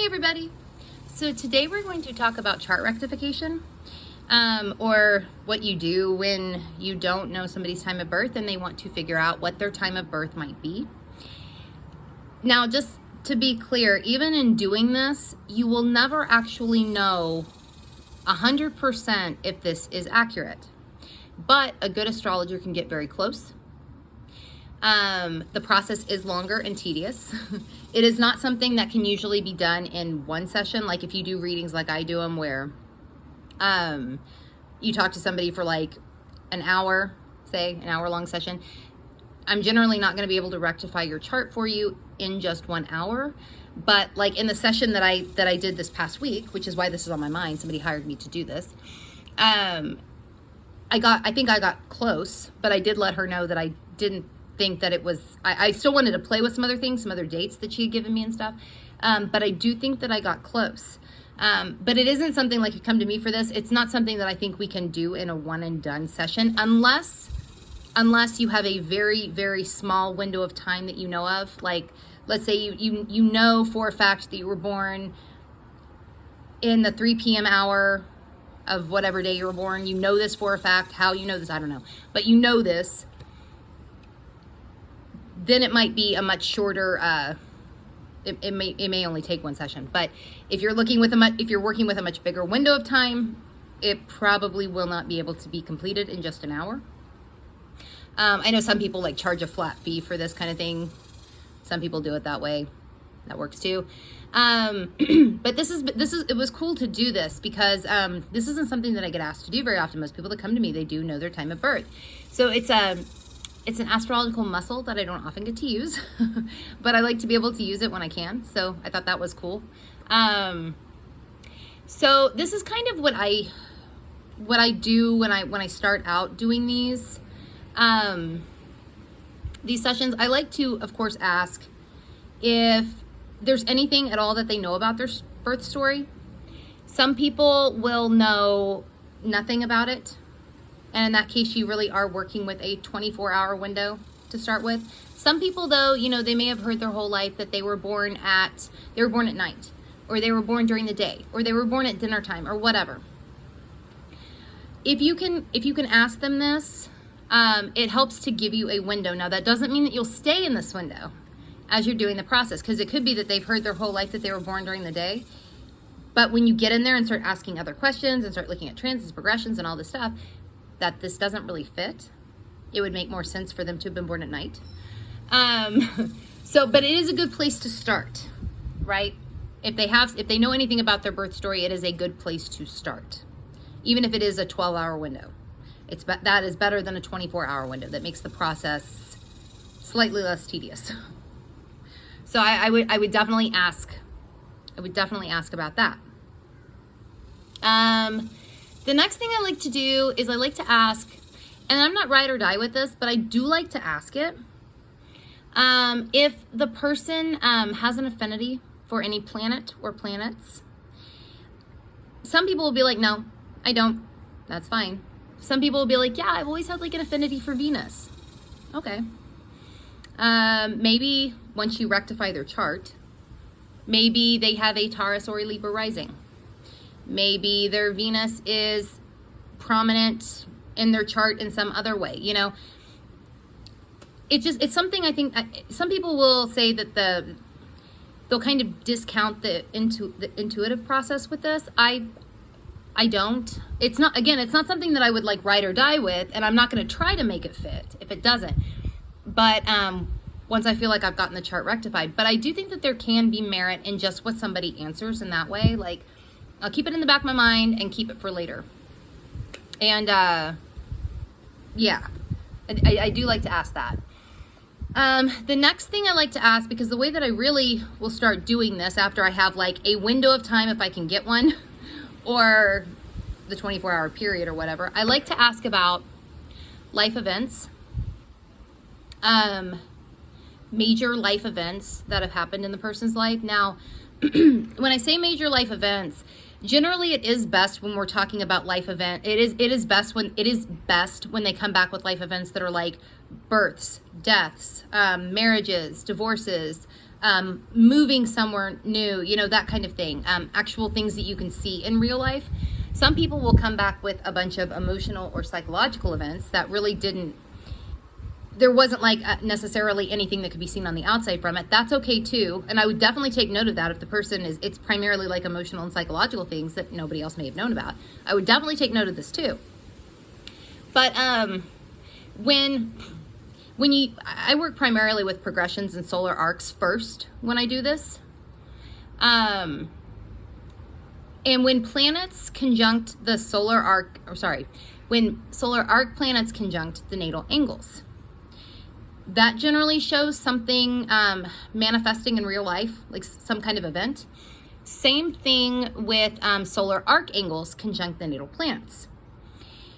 Hey everybody! So today we're going to talk about chart rectification, or what you do when you don't know somebody's time of birth and they want to figure out what their time of birth might be. Now, just to be clear, even in doing this, you will never actually know 100% if this is accurate, but a good astrologer can get very close. The process is longer and tedious. It is not something that can usually be done in one session. Like if you do readings like I do them, where you talk to somebody for like an hour, say an hour-long session, I'm generally not going to be able to rectify your chart for you in just 1 hour. But like in the session that I did this past week, which is why this is on my mind, somebody hired me to do this. I think I got close, but I did let her know that I didn't think that it was, I still wanted to play with some other things, some other dates that she had given me and stuff. But I do think that I got close. But it isn't something like you come to me for this. It's not something that I think we can do in a one and done session unless you have a very, very small window of time that you know of. Like, let's say you know for a fact that you were born in the 3 p.m. hour of whatever day you were born. You know this for a fact. How you know this, I don't know. But you know this. Then it might be a much shorter, it may only take one session. But if you're working with a much bigger window of time, it probably will not be able to be completed in just an hour. I know some people like charge a flat fee for this kind of thing. Some people do it that way. That works too. But it was cool to do this because this isn't something that I get asked to do very often. Most people that come to me, they do know their time of birth. So it's an astrological muscle that I don't often get to use, but I like to be able to use it when I can. So I thought that was cool. So this is kind of what I do when I start out doing these sessions. I like to, of course, ask if there's anything at all that they know about their birth story. Some people will know nothing about it. And in that case, you really are working with a 24-hour window to start with. Some people, though, they may have heard their whole life that they were born at night, or they were born during the day, or they were born at dinner time, or whatever. If you can ask them this, it helps to give you a window. Now, that doesn't mean that you'll stay in this window as you're doing the process, because it could be that they've heard their whole life that they were born during the day. But when you get in there and start asking other questions and start looking at transits, progressions, and all this stuff, that this doesn't really fit. It would make more sense for them to have been born at night. But it is a good place to start, right? If they know anything about their birth story, it is a good place to start. Even if it is a 12-hour window. That is better than a 24-hour window. That makes the process slightly less tedious. So I would definitely ask. I would definitely ask about that. The next thing I like to do is I like to ask, and I'm not ride or die with this, but I do like to ask it, if the person has an affinity for any planet or planets. Some people will be like, no, I don't. That's fine. Some people will be like, yeah, I've always had like an affinity for Venus. Okay. Maybe once you rectify their chart, maybe they have a Taurus or a Libra rising. Maybe their Venus is prominent in their chart in some other way, It's something I think some people will say that they'll kind of discount the intuitive process with this. I don't. It's not something that I would like ride or die with, and I'm not going to try to make it fit if it doesn't. But once I feel like I've gotten the chart rectified. But I do think that there can be merit in just what somebody answers in that way. Like, I'll keep it in the back of my mind and keep it for later. And, yeah, I do like to ask that. The next thing I like to ask, because the way that I really will start doing this after I have like a window of time, if I can get one, or the 24-hour period or whatever, I like to ask about life events, major life events that have happened in the person's life. Now, when I say major life events, generally it is best when we're talking about life event. It is best when they come back with life events that are like births, deaths, marriages, divorces, moving somewhere new, you know, that kind of thing. Actual things that you can see in real life. Some people will come back with a bunch of emotional or psychological events that really there wasn't like necessarily anything that could be seen on the outside from it. That's okay too. And I would definitely take note of that if the person it's primarily like emotional and psychological things that nobody else may have known about. I would definitely take note of this too. But I work primarily with progressions and solar arcs first when I do this. And when planets conjunct the solar arc, when solar arc planets conjunct the natal angles, that generally shows something manifesting in real life, like some kind of event. Same thing with solar arc angles conjunct the natal planets.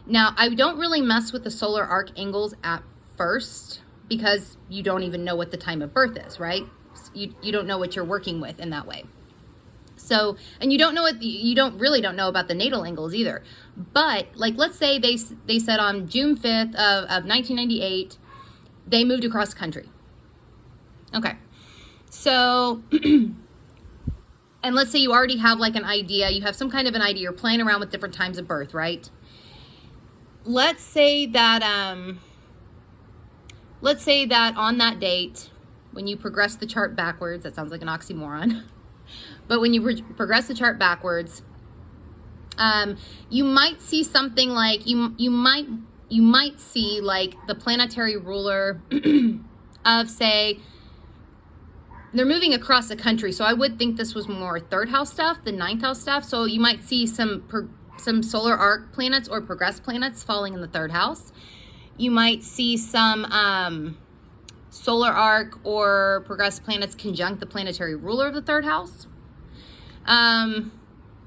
Now, I don't really mess with the solar arc angles at first because you don't even know what the time of birth is, right? You don't know what you're working with in that way. So, and you don't know about the natal angles either. But like, let's say they said on June 5th of 1998, they moved across the country. Okay. So, and let's say you already have like an idea, you have some kind of an idea, you're playing around with different times of birth, right? Let's say that on that date, when you progress the chart backwards, that sounds like an oxymoron, but when you progress the chart backwards, you might see something like, you might see like the planetary ruler of, say, they're moving across the country. So I would think this was more third house stuff than ninth house stuff. So you might see some solar arc planets or progress planets falling in the third house. You might see some solar arc or progress planets conjunct the planetary ruler of the third house.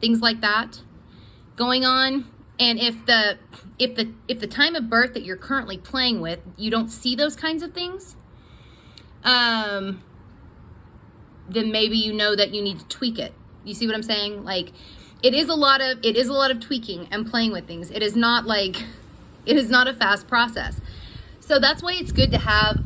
Things like that going on. And if the time of birth that you're currently playing with, you don't see those kinds of things, then maybe you know that you need to tweak it. You see what I'm saying? Like, it is a lot of tweaking and playing with things. It is not a fast process. So that's why it's good to have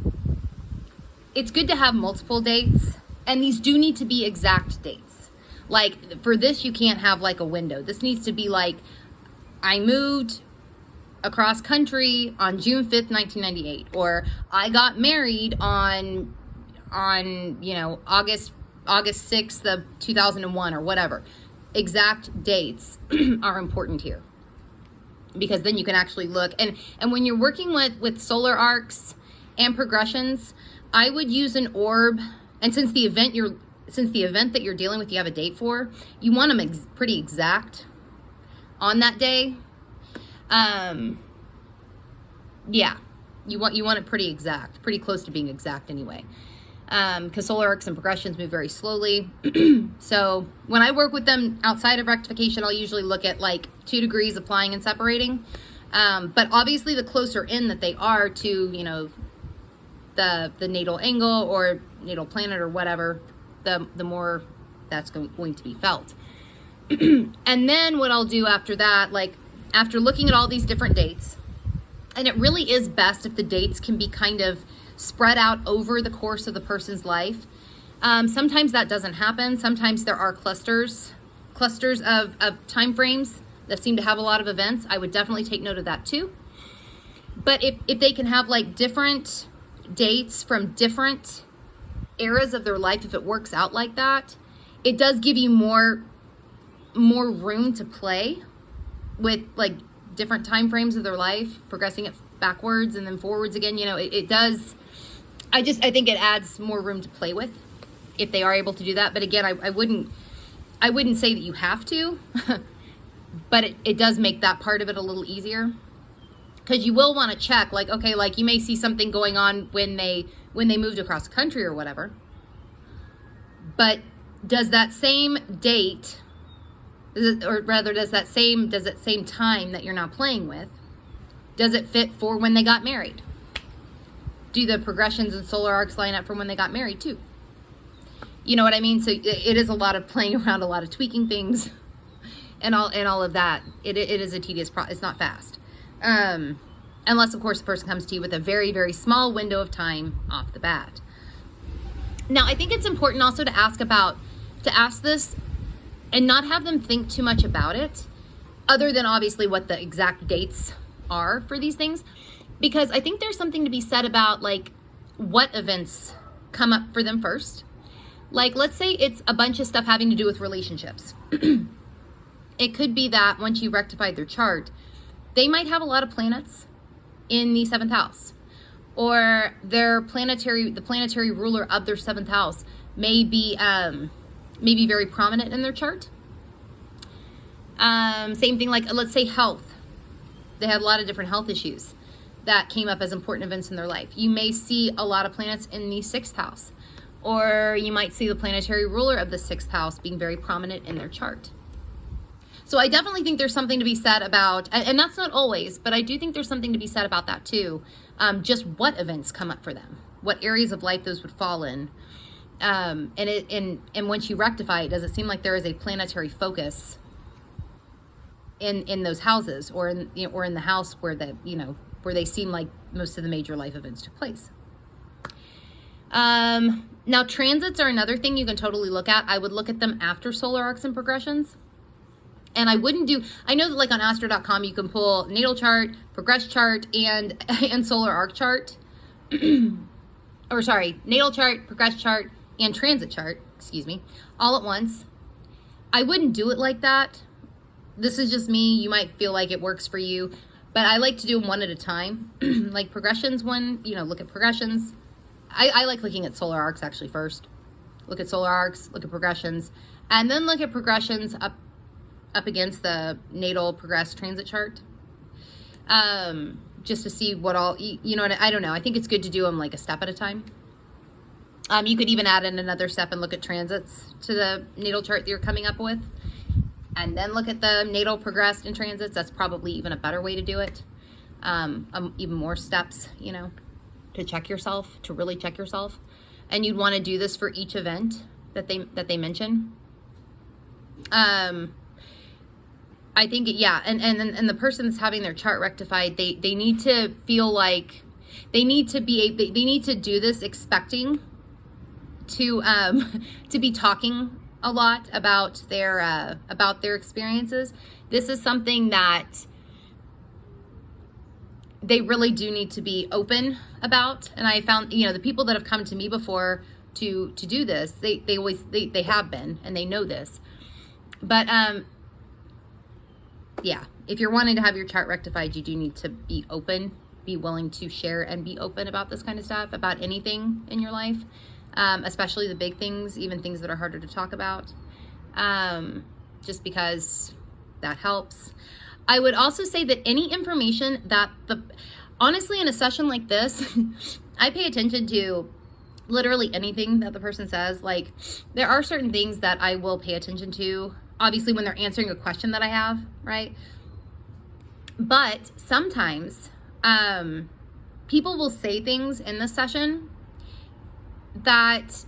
multiple dates, and these do need to be exact dates. Like for this, you can't have like a window. This needs to be like, I moved across country on June 5th, 1998, or I got married on August 6th of 2001 or whatever. Exact dates are important here, because then you can actually look, and when you're working with solar arcs and progressions, I would use an orb. And since the event that you're dealing with, you have a date for, you want them pretty exact on that day. Yeah, you want it pretty exact, pretty close to being exact anyway. Because solar arcs and progressions move very slowly. So when I work with them outside of rectification, I'll usually look at like 2 degrees applying and separating. But obviously the closer in that they are to, the natal angle or natal planet or whatever, the more that's going to be felt. And then what I'll do after that, like after looking at all these different dates, and it really is best if the dates can be kind of spread out over the course of the person's life. Sometimes that doesn't happen. Sometimes there are clusters of time frames that seem to have a lot of events. I would definitely take note of that too. But if they can have like different dates from different eras of their life, if it works out like that, it does give you more room to play with like different time frames of their life, progressing it backwards and then forwards again. It does. I think it adds more room to play with if they are able to do that. But again, I wouldn't say that you have to, but it does make that part of it a little easier, because you will want to check, like, okay, like you may see something going on when they moved across the country or whatever, but does that same date, does that same time that you're now playing with, does it fit for when they got married? Do the progressions and solar arcs line up from when they got married too? You know what I mean? So it is a lot of playing around, a lot of tweaking things, and all of that. It is a tedious process. It's not fast, unless of course the person comes to you with a very, very small window of time off the bat. Now, I think it's important also to ask this and not have them think too much about it, other than obviously what the exact dates are for these things, because I think there's something to be said about like what events come up for them first. Like, let's say it's a bunch of stuff having to do with relationships. It could be that once you rectified their chart, they might have a lot of planets in the 7th house, or the planetary ruler of their 7th house may be very prominent in their chart. Same thing, like let's say health. They had a lot of different health issues that came up as important events in their life. You may see a lot of planets in the 6th house, or you might see the planetary ruler of the 6th house being very prominent in their chart. So I definitely think there's something to be said about, and that's not always, but I do think there's something to be said about that too. Just what events come up for them, what areas of life those would fall in. And once you rectify it, does it seem like there is a planetary focus in those houses, or in the house where where they seem like most of the major life events took place? Now transits are another thing you can totally look at. I would look at them after solar arcs and progressions. And I know that like on astro.com you can pull natal chart, progress chart, and solar arc chart. Or sorry, natal chart, progress chart, and transit chart, all at once. I wouldn't do it like that. This is just me. You might feel like it works for you, but I like to do them one at a time. Like progressions look at progressions. I like looking at solar arcs actually first. Look at solar arcs, look at progressions, and then look at progressions up against the natal progress transit chart. Just to see what all, I don't know. I think it's good to do them like a step at a time. You could even add in another step and look at transits to the natal chart that you're coming up with, and then look at the natal progressed and transits. That's probably even a better way to do it. Even more steps, to check yourself, to really check yourself. And you'd want to do this for each event that they mention. I think, yeah, and the person that's having their chart rectified, they need to feel like they need to do this expecting to be talking a lot about their experiences. This is something that they really do need to be open about. And I found, the people that have come to me before to do this, they have been, and they know this. But yeah, if you're wanting to have your chart rectified, you do need to be open, be willing to share and be open about this kind of stuff, about anything in your life, especially the big things, even things that are harder to talk about, just because that helps. I would also say that any information that honestly, in a session like this, I pay attention to literally anything that the person says. Like, there are certain things that I will pay attention to, obviously, when they're answering a question that I have, right? But sometimes people will say things in this session that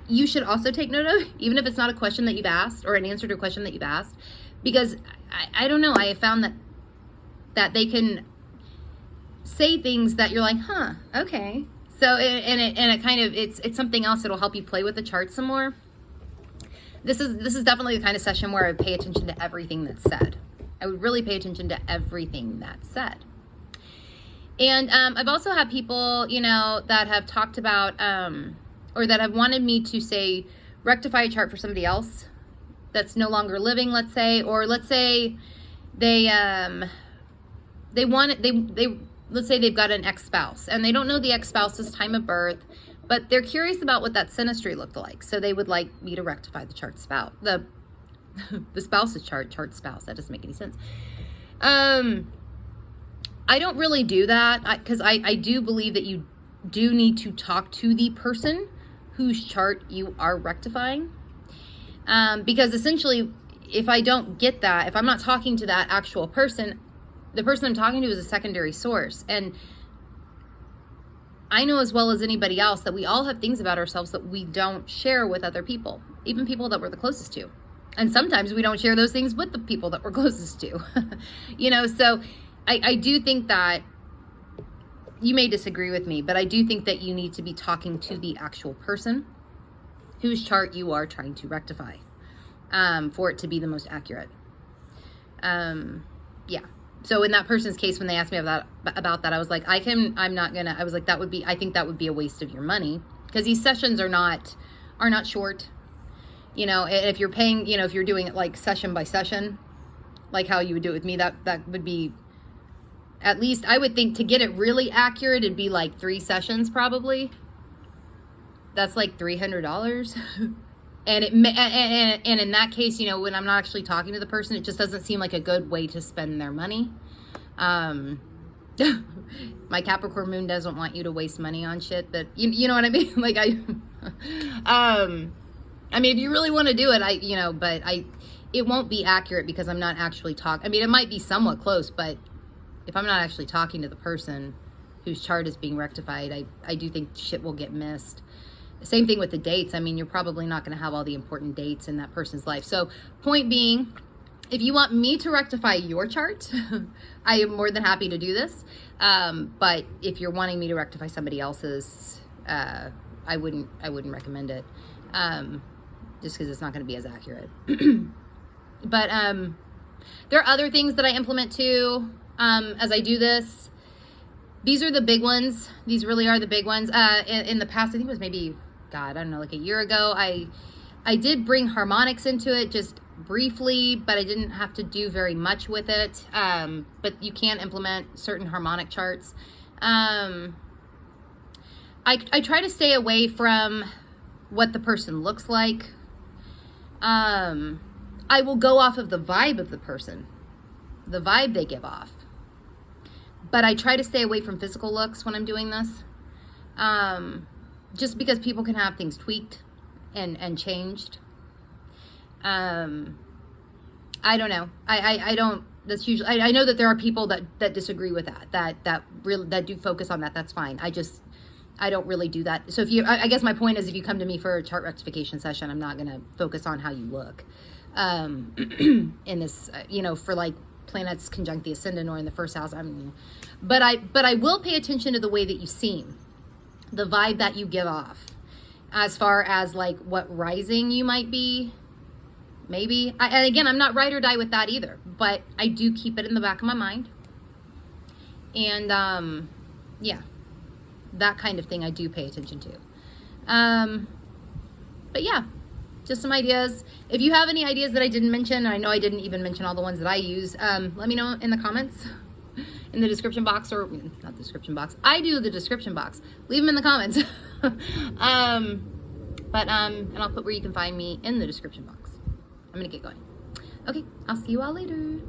you should also take note of, even if it's not a question that you've asked or an answer to a question that you've asked, because I don't know, I have found that they can say things that you're like, huh, okay. So it's something else that'll help you play with the chart some more. This is definitely the kind of session where I would pay attention to everything that's said. I would really pay attention to everything that's said. And I've also had people, that have talked about, or that have wanted me to say, rectify a chart for somebody else that's no longer living, let's say, or let's say let's say they've got an ex-spouse and they don't know the ex-spouse's time of birth, but they're curious about what that synastry looked like. So they would like me to rectify the chart spouse, the spouse's chart spouse. That doesn't make any sense. I don't really do that because I do believe that you do need to talk to the person whose chart you are rectifying. Because essentially, if I don't get that, if I'm not talking to that actual person, the person I'm talking to is a secondary source. And I know as well as anybody else that we all have things about ourselves that we don't share with other people, even people that we're the closest to. And sometimes we don't share those things with the people that we're closest to. So I do think that you may disagree with me, but I do think that you need to be talking to the actual person whose chart you are trying to rectify, for it to be the most accurate. Yeah. So in that person's case, when they asked me about that, I was like, I think that would be a waste of your money, because these sessions are not short. You know, if you're paying, you know, if you're doing it like session by session, like how you would do it with me, that would be, at least I would think, to get it really accurate, it'd be like 3 sessions probably. That's like $300. And in that case, you know, when I'm not actually talking to the person, it just doesn't seem like a good way to spend their money. My Capricorn moon doesn't want you to waste money on shit that, you know what I mean? Like I mean, if you really want to do it, it won't be accurate because I'm not actually talking. I mean, it might be somewhat close, but if I'm not actually talking to the person whose chart is being rectified, I do think shit will get missed. Same thing with the dates. I mean, you're probably not going to have all the important dates in that person's life. So point being, if you want me to rectify your chart, I am more than happy to do this. But if you're wanting me to rectify somebody else's, I wouldn't recommend it. Just because it's not going to be as accurate. But there are other things that I implement too as I do this. These are the big ones. These really are the big ones. In the past, I think it was maybe, God, I don't know, like a year ago, I did bring harmonics into it just briefly, but I didn't have to do very much with it. But you can implement certain harmonic charts. I try to stay away from what the person looks like. I will go off of the vibe of the person, the vibe they give off. But I try to stay away from physical looks when I'm doing this. Just because people can have things tweaked and changed. I don't know. I don't, that's usually, I know that there are people that disagree with that do focus on that. That's fine. I don't really do that. So I guess my point is, if you come to me for a chart rectification session, I'm not going to focus on how you look. In this, for like planets conjunct the ascendant or in the first house, but I will pay attention to the way that you seem, the vibe that you give off, as far as like what rising you might be, maybe. And again, I'm not ride or die with that either, but I do keep it in the back of my mind. And yeah, that kind of thing I do pay attention to. But yeah, just some ideas. If you have any ideas that I didn't mention, I know I didn't even mention all the ones that I use, let me know in the comments, in the description box, or not the description box. I do the description box. Leave them in the comments. And I'll put where you can find me in the description box. I'm gonna get going. Okay, I'll see you all later.